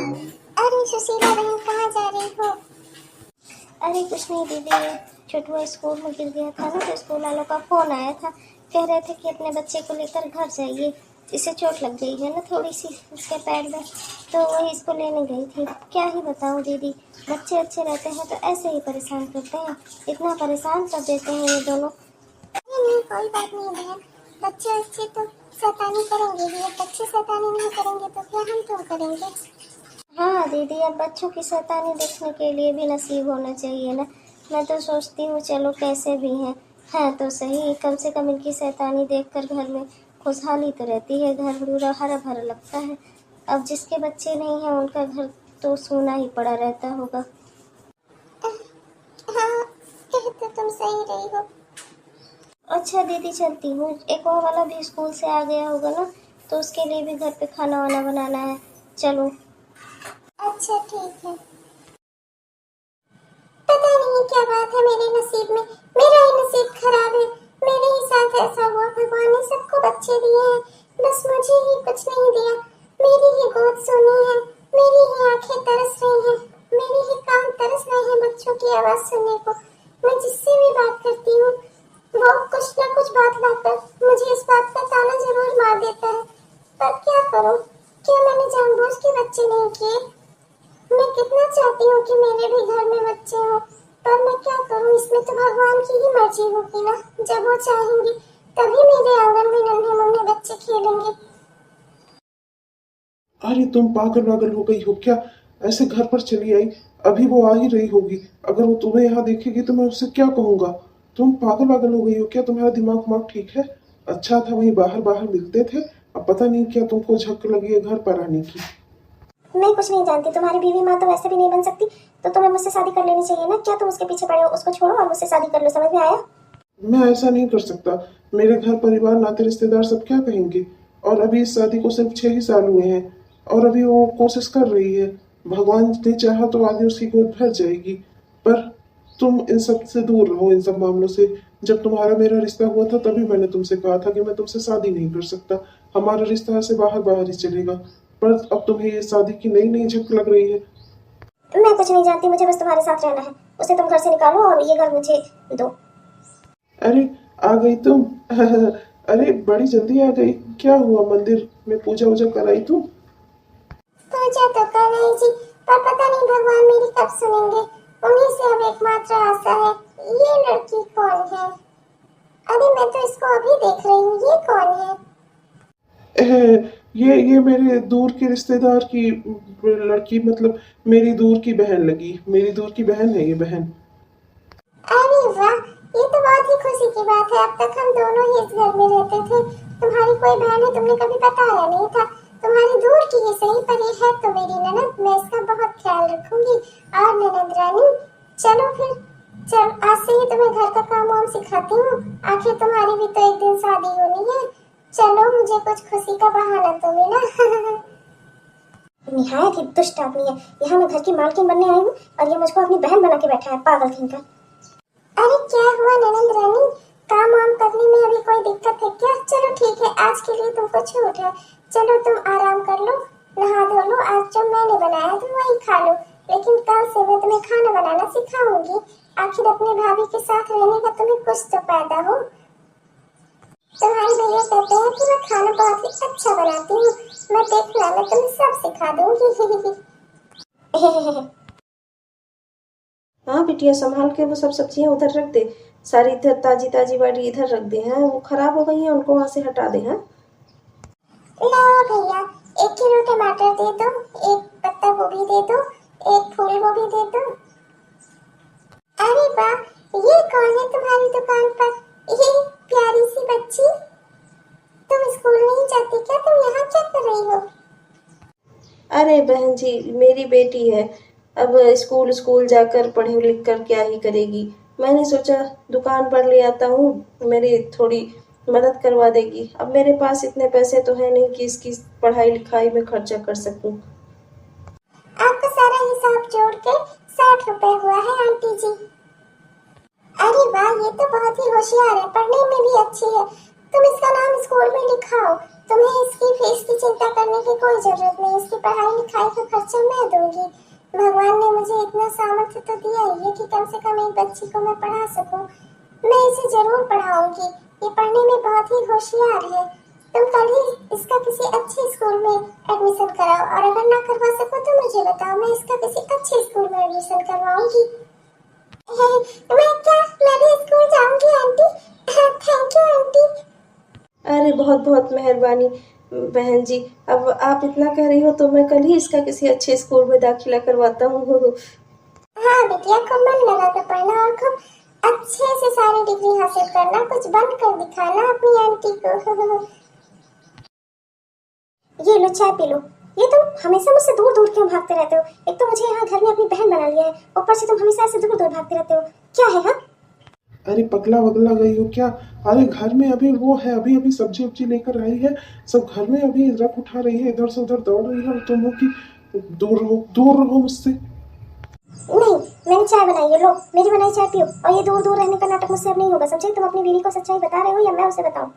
अरे सुशीला बहन, कहाँ जा रही हो? अरे कुछ नहीं दीदी, छोटुआ स्कूल में गिर गया था ना, तो स्कूल वालों का फ़ोन आया था। कह रहे थे कि अपने बच्चे को लेकर घर जाइए, इसे चोट लग गई है ना थोड़ी सी उसके पैर में, तो वही इसको लेने गई थी। क्या ही बताऊँ दीदी, बच्चे अच्छे रहते हैं तो ऐसे ही परेशान करते हैं, इतना परेशान कर देते हैं ये दोनों। नहीं, कोई बात नहीं बहन, बच्चे अच्छे तो शैतानी करेंगे भी, अब बच्चे शैतानी नहीं करेंगे तो क्या हम क्यों करेंगे? हाँ दीदी, अब बच्चों की शैतानी देखने के लिए भी नसीब होना चाहिए ना। मैं तो सोचती हूँ चलो कैसे भी हैं तो सही, कम से कम इनकी शैतानी देखकर घर में खुशहाली तो रहती है, घर पूरा हरा भरा लगता है। अब जिसके बच्चे नहीं हैं उनका घर तो सूना ही पड़ा रहता होगा। हाँ, कह तो तुम सही रही हो। अच्छा दीदी, चलती हूँ, एक और वाला भी स्कूल से आ गया होगा ना, तो उसके लिए भी घर पे खाना वाना बनाना है। चलो। अच्छा ठीक है। पता नहीं क्या बात है मेरे नसीब में, मेरा ही नसीब खराब है, मेरे ही साथ ऐसा हुआ। भगवान ने सबको बच्चे दिए हैं, बस मुझे ही कुछ नहीं दिया। मेरी ही गोद सुनी है, मेरी ही आंखें तरस रही हैं, मेरे ही कान तरस रहे हैं बच्चों की आवाज सुनने को। मैं जिससे भी बात करती हूँ वो कुछ ना कुछ बात लाकर मुझे इस बात का ताना जरूर मार देता है। पर क्या करूँ, क्या मैंने जानबूझ के बच्चे नहीं किए? मैं कितना चाहती हूँ कि मेरे भी घर में बच्चे हों, पर मैं क्या करूँ, इसमें तो भगवान की ही मर्जी होगी ना। जब वो चाहेंगी तभी मेरे आंगन में नन्हे मुन्ने बच्चे खेलेंगे। अरे तुम पागल वागल हो गई हो क्या? ऐसे घर पर चली आई, अभी वो आ ही रही होगी। अगर वो तुम्हें यहाँ देखेगी तो मैं उससे क्या कहूंगा? तुम पागल वागल हो गई हो क्या? तुम्हारा दिमाग ठीक है? अच्छा था वहीं बाहर बाहर मिलते थे, अब पता नहीं क्या तुमको झक लगी है घर पर आने की। मैं कुछ नहीं जानती, तुम्हारी बीवी माँ तो वैसे भी नहीं बन सकती, तो तुम्हें मुझसे शादी कर लेनी चाहिए ना। क्या तुम उसके पीछे पड़े हो? उसको छोड़ो और मुझसे शादी कर लो, समझ में आया? मैं ऐसा नहीं कर सकता, मेरे घर परिवार नाते रिश्तेदार सब क्या कहेंगे? और अभी इस शादी को सिर्फ 6 ही साल हुए हैं, और अभी वो कोशिश कर रही है। भगवान ने चाहा तो आगे उसकी गोद भर जाएगी। पर तुम इन सब से दूर रहो, इन सब मामलों से। जब तुम्हारा मेरा रिश्ता हुआ था तभी मैंने तुमसे कहा था कि मैं तुमसे शादी नहीं कर सकता, हमारा रिश्ता से बाहर बाहर ही चलेगा। पर अब तुम्हें ये शादी की नई नई झक लग रही है। मैं कुछ नहीं जानती, मुझे बस तुम्हारे साथ रहना है। उसे तुम घर से निकालो और ये घर मुझे दो। अरे आ गई तुम। अरे बड़ी जल्दी आ गई, क्या हुआ? मंदिर में पूजा वूजा कराई तुम? पूजा तो कर रही जी, पर पता नहीं भगवान मेरी कब सुनेंगे। उन्हीं से अब एकमात्र आशा है। ये लड़की कौन है? अरे मैं तो इसको अभी देख रही हूँ, ये कौन है? ये मेरे दूर के रिश्तेदार की लड़की, मतलब मेरी दूर की बहन लगी, मेरी दूर की बहन है ये बहन। अरे वाह, ये तो बहुत ही खुशी की बात है। अब तक हम दोनों ही इस घर में रहते थे, तुम्हारी कोई बहन है तुमने कभी बताया नहीं था। तुम्हारी दूर की ही सही, पर ये है तो मेरी ननद, मैं इसका बहुत ख्याल रखूंगी। और ननद रानी, चलो फिर, चल आज से ही तुम्हें घर का काम वाम सिखाती हूँ। आखिर तुम्हारी भी तो एक दिन शादी होनी है। चलो, मुझे कुछ खुशी का बहाना तो मिला। निहायत ही दुष्ट आदमी है। यहाँ मैं घर की मालकिन बनने आई हूँ और ये मुझको अपनी बहन बना के बैठा है, पागल कहीं का। अरे क्या हुआ ननद रानी, काम वाम करने में अभी कोई दिक्कत है क्या? चलो ठीक है, आज के लिए तुमको छूट है। चलो तुम आराम कर लो, नहा धो लो। आज जो मैंने बनाया तुम वही खा लो, लेकिन कल से मैं तुम्हें खाना बनाना सिखाऊंगी। आखिर अपने भाभी के साथ रहने का तुम्हें कुछ तो फायदा हो। तुम्हारे भैया कहते हैं कि मैं खाना बहुत ही अच्छा बनाती हूँ। मैं देखना, मैं तुम्हें सब सिखा दूंगी। हाँ बिटिया, संभाल के वो सब सब्जियां उधर रख दे। सारी इधर ताजी ताजी वाली इधर रख दे। हैं वो खराब हो गई हैं, उनको वहां से हटा दे। हैं लो भैया, 1 किलो टमाटर दे दो, 1 पत्ता गोभी दे दो, 1 फूल गोभी दे दो। अरे वाह, ये कौन है तुम्हारी दुकान पर? ये प्यारी सी बच्ची, तुम स्कूल नहीं जाती क्या? तुम यहाँ क्या कर रही हो? अरे बहन जी, मेरी बेटी है, अब स्कूल स्कूल जाकर पढ़ लिख कर क्या ही करेगी। मैंने सोचा दुकान पर ले आता हूँ, मेरी थोड़ी मदद करवा देगी। अब मेरे पास इतने पैसे तो है नहीं कि इसकी पढ़ाई लिखाई में खर्चा कर सकूं। आपका सारा हिसाब जोड़ के 60 रुपए हुआ है आंटी जी। अरे वाह, ये तो बहुत ही होशियार है, पढ़ने में भी अच्छी है। तुम इसका नाम स्कूल में लिखाओ, तुम्हें इसकी फीस की चिंता करने की कोई जरूरत नहीं, इसकी पढ़ाई लिखाई का खर्चा मैं दूंगी। भगवान ने मुझे इतना सामर्थ्य तो दिया ही है कि कम से कम एक बच्ची को मैं पढ़ा सकूं। मैं इसे जरूर पढ़ाऊंगी, ये पढ़ने में बहुत ही होशियार है। तुम कल ही इसका किसी अच्छे स्कूल में एडमिशन कराओ, और अगर ना करवा सको तो मुझे बताओ, मैं इसका किसी अच्छे स्कूल में एडमिशन करवाऊंगी। मैं भी स्कूल जाऊंगी आंटी। Thank you aunty. अरे बहुत बहुत मेहरबानी बहन जी, अब आप इतना कह रही हो तो मैं कल ही इसका किसी अच्छे स्कूल में दाखिला करवाता हूँ। हाँ बिटिया, खूब मन लगा कर पढ़ना और खूब अच्छे से सारी डिग्री हासिल करना, कुछ बन कर दिखाना अपनी आंटी को। ये लो चाय पी लो। ये तुम हमेशा मुझसे दूर दूर क्यों भागते रहते हो? एक तो मुझे यहाँ घर में अपनी बहन बना लिया है, ऊपर से तुम हमेशा ऐसे दूर दूर भागते रहते हो, क्या है? हाँ अरे पगला वगला गई हो क्या? अरे घर में अभी वो है, अभी अभी सब्जी उब्जी लेकर आई है, सब घर में अभी रख उठा रही है, इधर से उधर दौड़ रही है, और तुम हो कि दूर रहो मुझसे। नहीं, मैंने चाय बनाई है, लो मेरी बनाई चाय पियो। और ये दूर दूर रहने का नाटक मुझसे अब नहीं होगा, समझे? तुम अपनी बीवी को सच्चाई बता रहे हो या मैं उसे बताऊं?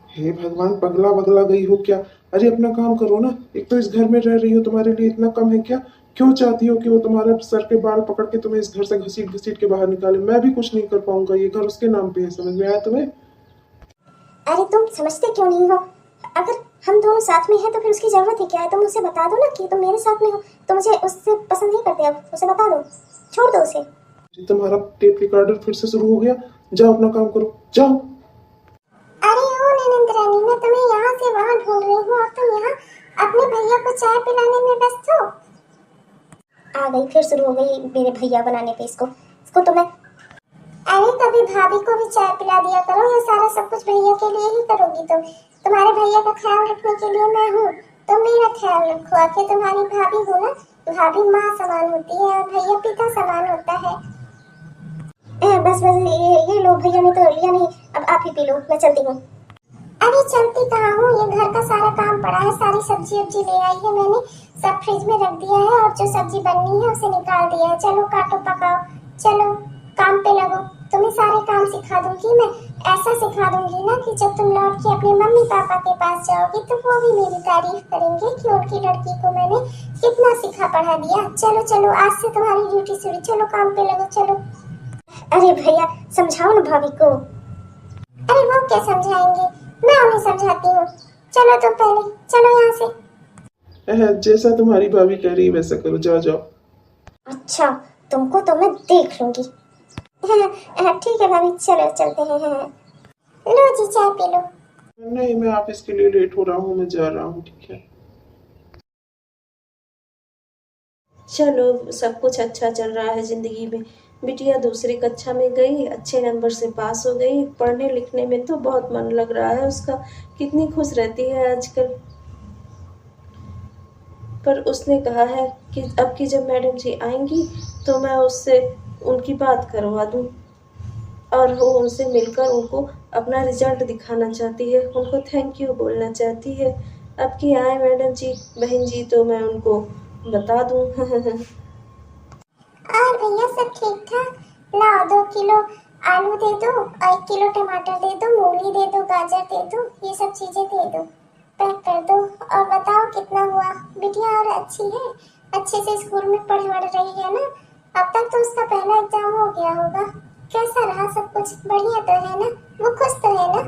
हे भगवान, पगला वगला गई हो क्या? अरे अपना काम करो ना, एक तो इस घर में रह रही हो, तुम्हारे लिए इतना कम है क्या? क्यों चाहती हो कि वो तुम्हारे सर के बाल पकड़ के तुम्हें इस घर से घसीट घसीट के बाहर निकाले? मैं भी कुछ नहीं कर पाऊंगा, ये घर उसके नाम पे है, समझ में आया तुम्हें? अरे तुम समझते क्यों नहीं हो? अगर हम दोनों साथ में हैं तो फिर उसकी जरूरत ही क्या है? तुम उसे बता दो ना कि तुम मेरे साथ में हो, तो मुझे उससे पसंद नहीं करते, अब उसे बता दो, छोड़ दो उसे। तुम्हारा टेप रिकॉर्डर फिर से शुरू हो गया, जाओ अपना काम करो, जाओ। अरे ओ ननद रानी, मैं तुम्हें यहाँ से वहाँ ढूंढ रही हूँ और तुम यहाँ अपने भैया को चाय पिलाने में व्यस्त हो। आ गई, फिर शुरू हो गई मेरे भैया बनाने पे इसको तो मैं। अरे कभी भाभी को भी चाय पिला दिया करो, ये सारा सब कुछ भैया के लिए ही करोगी तुम। तुम्हारे भैया का ख्याल रखने के लिए मैं हूँ, तुम मेरा ख्याल रखो। आखिर तुम्हारी भाभी हो ना, भाभी माँ समान होती है और भैया पिता समान होता है। बस ये लो, भैया ने तो लिया नहीं, अब आप ही पी लो, मैं चलती हूँ। अरे चलती कहाँ हूँ, ये घर का सारा काम पड़ा है, सारी सब्जी उब्जी ले आई है मैंने, सब फ्रिज में रख दिया है, और जो सब्जी बननी है उसे निकाल दिया है। चलो काटो पकाओ, चलो काम पे लगो। तुम्हें सारे काम सिखा दूंगी मैं, ऐसा सिखा दूंगी ना कि जब तुम लौट के अपने मम्मी पापा के पास जाओगी तो वो भी मेरी तारीफ करेंगे कि उनकी लड़की को मैंने कितना सिखा पढ़ा दिया। चलो चलो, आज से तुम्हारी ड्यूटी शुरू, चलो काम पे लगो, चलो। अरे भैया समझाओ ना भाभी को। अरे वो क्या समझाएंगे, मैं उन्हें समझाती हूँ। चलो तो पहले चलो यहाँ से। जैसा तुम्हारी भाभी कह रही है वैसा करो, जाओ जाओ। अच्छा, तुमको तो मैं देख लूंगी। ठीक है भाभी, चलो चलते हैं। लो जी चाय पी लो। नहीं, मैं ऑफिस के लिए लेट हो रहा हूँ, मैं जा रहा हूँ, ठीक है? चलो, सब कुछ अच्छा चल रहा है जिंदगी में। बिटिया दूसरी कक्षा में गई, अच्छे नंबर से पास हो गई, पढ़ने लिखने में तो बहुत मन लग रहा है उसका, कितनी खुश रहती है आजकल। पर उसने कहा है कि अब की जब मैडम जी आएंगी तो मैं उससे उनकी बात करवा दूं, और वो उनसे मिलकर उनको अपना रिजल्ट दिखाना चाहती है, उनको थैंक यू बोलना चाहती है। अब की आए मैडम जी बहन जी तो मैं उनको बता दूं। और भैया सब ठीक ठाक? लाओ 2 किलो आलू दे दो, 1 किलो टमाटर दे दो, मूली दे दो, गाजर दे दो, ये सब चीजें दे दो, पैक कर दो। और बताओ कितना हुआ? बिटिया और अच्छी है, अच्छे से स्कूल में पढ़ रही है ना? अब तक तो उसका पहला एग्जाम हो गया होगा, कैसा रहा सब कुछ? बढ़िया तो है ना? वो खुश तो है ना?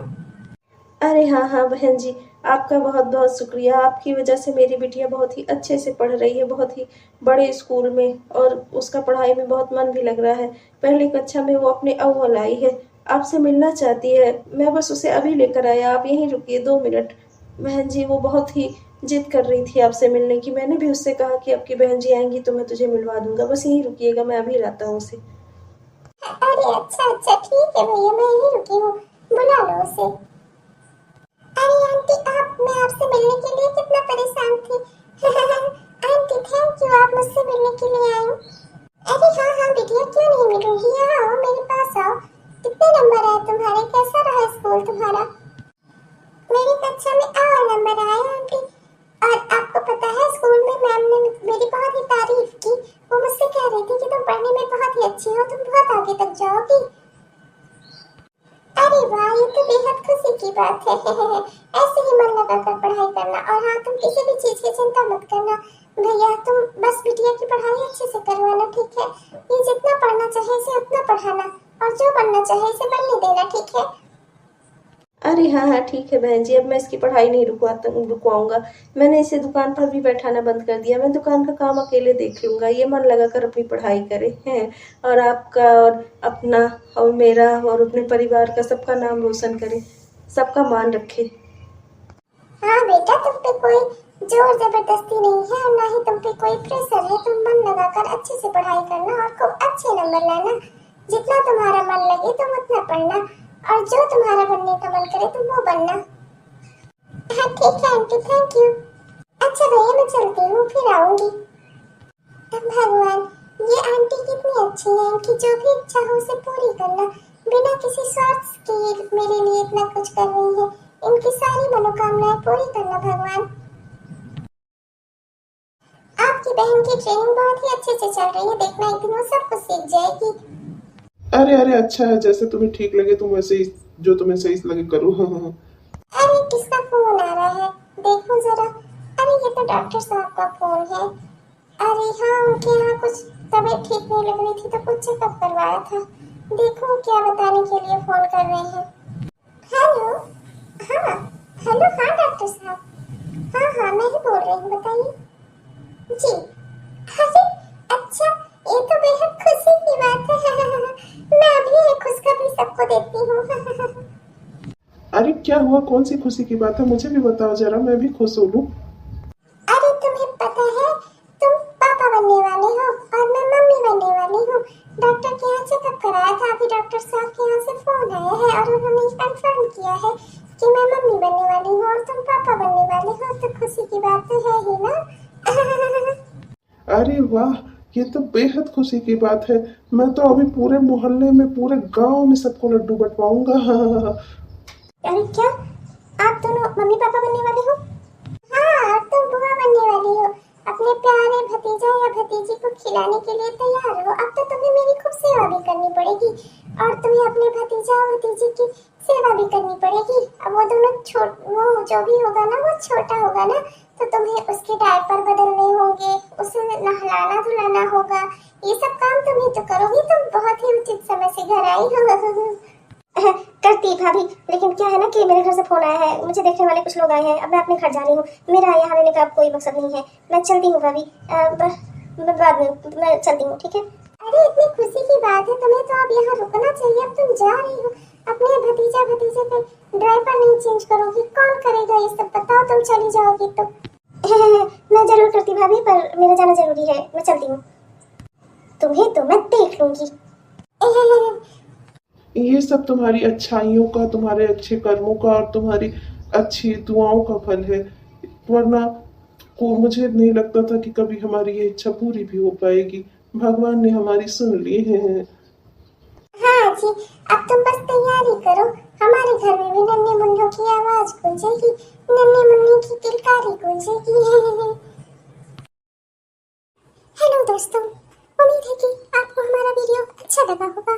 अरे हाँ हाँ बहन जी, आपका बहुत बहुत शुक्रिया। आपकी वजह से मेरी बिटिया बहुत ही अच्छे से पढ़ रही है, बहुत ही बड़े स्कूल में, और उसका पढ़ाई में बहुत मन भी लग रहा है। पहली कक्षा में वो अपने अव्वल आई है, आपसे मिलना चाहती है। मैं बस उसे अभी लेकर आया, आप यहीं रुकिए 2 मिनट। बहन जी वो बहुत ही जिद कर रही थी आपसे मिलने की, मैंने भी उससे कहा कि आपकी बहन जी आएंगी तो मैं तुझे मिलवा दूंगा, बस यहीं रुकिएगा, मैं अभी लाता हूँ उसे। अरे अच्छा ठीक है भैया, मैं यहीं रुकी हूँ, बुला लो उसे। अरे आंटी मैं आपसे मिलने के लिए कितना परेशान थी। आंटी थैंक यू, आप मुझसे मिलने के लिए आई। अरे हाँ बिटिया, क्यों नहीं मिलूंगी, यहाँ आओ मेरे पास आओ। कितने नंबर आए तुम्हारे, कैसा रहा स्कूल तुम्हारा? मेरी कक्षा में अव्वल नंबर आए आंटी। और आपको पता है स्कूल में मैम ने मेरी बहुत ही तारीफ की, वो मुझसे कह रही थी कि तुम पढ़ने में बहुत ही अच्छी हो, तुम बहुत आगे तक जाओगी। अरे वाह, ये तो बेहद खुशी की बात है। ऐसे ही मन लगा कर पढ़ाई करना। और हाँ, तुम किसी भी चीज की चिंता मत करना भैया, तुम बस बिटिया की पढ़ाई अच्छे से करवाना, ठीक है? ये जितना पढ़ना चाहे इसे उतना पढ़ाना, और जो बनना चाहे इसे बनने देना, ठीक है? अरे हाँ हाँ ठीक है बहन जी, अब मैं इसकी पढ़ाई नहीं रुकवाऊंगा। मैंने इसे दुकान पर भी बैठाना बंद कर दिया। मैं दुकान का काम अकेले देख लूंगा, ये मन लगा कर अपनी पढ़ाई करे हैं, और आपका और अपना और मेरा और अपने परिवार का सबका नाम रोशन करे, सबका मान रखे। हाँ बेटा, तुम पे कोई जोर जबरदस्ती नहीं है और ना ही तुम पे कोई प्रेशर है। तुम मन लगाकर अच्छे से पढ़ाई करना और खूब अच्छे नंबर लाना। जितना तुम्हारा मन लगे तुम उतना पढ़ना, और जो तुम्हारा बनने का मन करे तुम वो बनना। हाँ ठीक है आंटी, थैंक यू। अच्छा भैया, मैं चलती हूँ, फिर आऊंगी। भगवान, ये आंटी कितनी अच्छी है, इनकी जो भी इच्छा हो उसे पूरी करना, बिना किसी स्वार्थ के मेरे लिए इतना कुछ कर रही है। इनकी सारी मनोकामनाएं पूरी करना भगवान। आपकी बहन की ट्रेनिंग बहुत ही अच्छे से चल रही है, देखना एक दिन वो सब कुछ सीख जाएगी। अरे अरे अच्छा है, जैसे तुम्हें ठीक लगे तुम वैसे ही, जो तुम्हें सही लगे करो। अरे किसका फोन आ रहा है, देखो जरा। अरे ये तो डॉक्टर साहब का फोन है। अरे हाँ, उनके यहाँ कुछ तबीयत ठीक नहीं लग रही थी तो कुछ चेकअप करवाया था। देखो क्या बताने के लिए फोन कर रहे हैं। हेलो, हाँ हेलो, हाँ डॉक्टर साहब, हाँ हाँ मैं ही बोल रही हूँ, बताइए जी। अरे अच्छा, ये तो बेहद खुशी की बात है। मैं अभी ये खुशखबरी सबको देती हूँ। अरे क्या हुआ, कौन सी खुशी की बात है, मुझे भी बताओ जरा, मैं भी खुश हो लूं। अरे तुम्हें पता है, तुम पापा बनने वाले हो और मैं मम्मी बनने वाली हूँ। डॉक्टर के यहाँ चेकअप कराया था, अभी डॉक्टर साहब के यहाँ से फोन आया है और उन्होंने कंफर्म किया है कि मैं मम्मी बनने वाली हूँ और तुम पापा बनने वाले हो। तो खुशी की बात तो है ही ना। अरे वाह, ये तो बेहद खुशी की बात है। मैं तो अभी पूरे मोहल्ले में, पूरे गांव में सबको लड्डू बंटवाऊंगा। अरे क्या, आप दोनों मम्मी पापा बनने वाले हो? हाँ, तुम बुआ बनने वाली हो। अपने प्यारे भतीजा या भतीजी को खिलाने के लिए तैयार हो। अब तो तुम्हें मेरी खूब सेवा भी करनी पड़ेगी और तुम्हें अपने भतीजा और भतीजी की सेवा भी करनी पड़ेगी। अब वो दोनों वो जो भी होगा ना, वो छोटा होगा ना, तो तुम्हें उसके डायपर बदलने होंगे, उसे नहलाना धुलाना होगा। ये सब काम तुम ही तो करोगी। तुम बहुत ही उचित समय से घर आई हो। करती भाभी, लेकिन क्या है ना कि मेरे घर से फोन आया है, मुझे देखने वाले कुछ लोग आए हैं, अब मैं अपने घर जा रही हूँ। मेरा यहाँ रहने का अब कोई मकसद नहीं है, मैं चलती हूँ भाभी। बाद में मैं चलती हूँ, ठीक है? अरे इतनी खुशी की बात है, तुम्हें तो अब यहाँ रुकना चाहिए। अब तुम जा रही हो, अपने भतीजे के ड्राइवर नहीं चेंज करोगी, कौन करेगा ये सब? बताओ, तुम चली जाओगी तो। मैं जरूर करती भाभी, पर मेरा जाना जरूरी है, मैं चलती हूँ। तुम्हें तो मैं देख लूंगी। ये सब तुम्हारी अच्छाइयों का, तुम्हारे अच्छे कर्मों का और तुम्हारी अच्छी दुआओं का फल है, वरना को मुझे नहीं लगता था कि कभी हमारी ये इच्छा पूरी भी हो पाएगी। भगवान ने हमारी सुन ली है। हाँ जी, अब तुम बस तैयारी करो, हमारे घर में भी नन्हे मुन्नों की आवाज गूंजेगी, नन्हे मुन्नी की किलकारी गूंजेगी। हेलो दोस्तों, उम्मीद है कि आपको हमारा वीडियो अच्छा लगा होगा।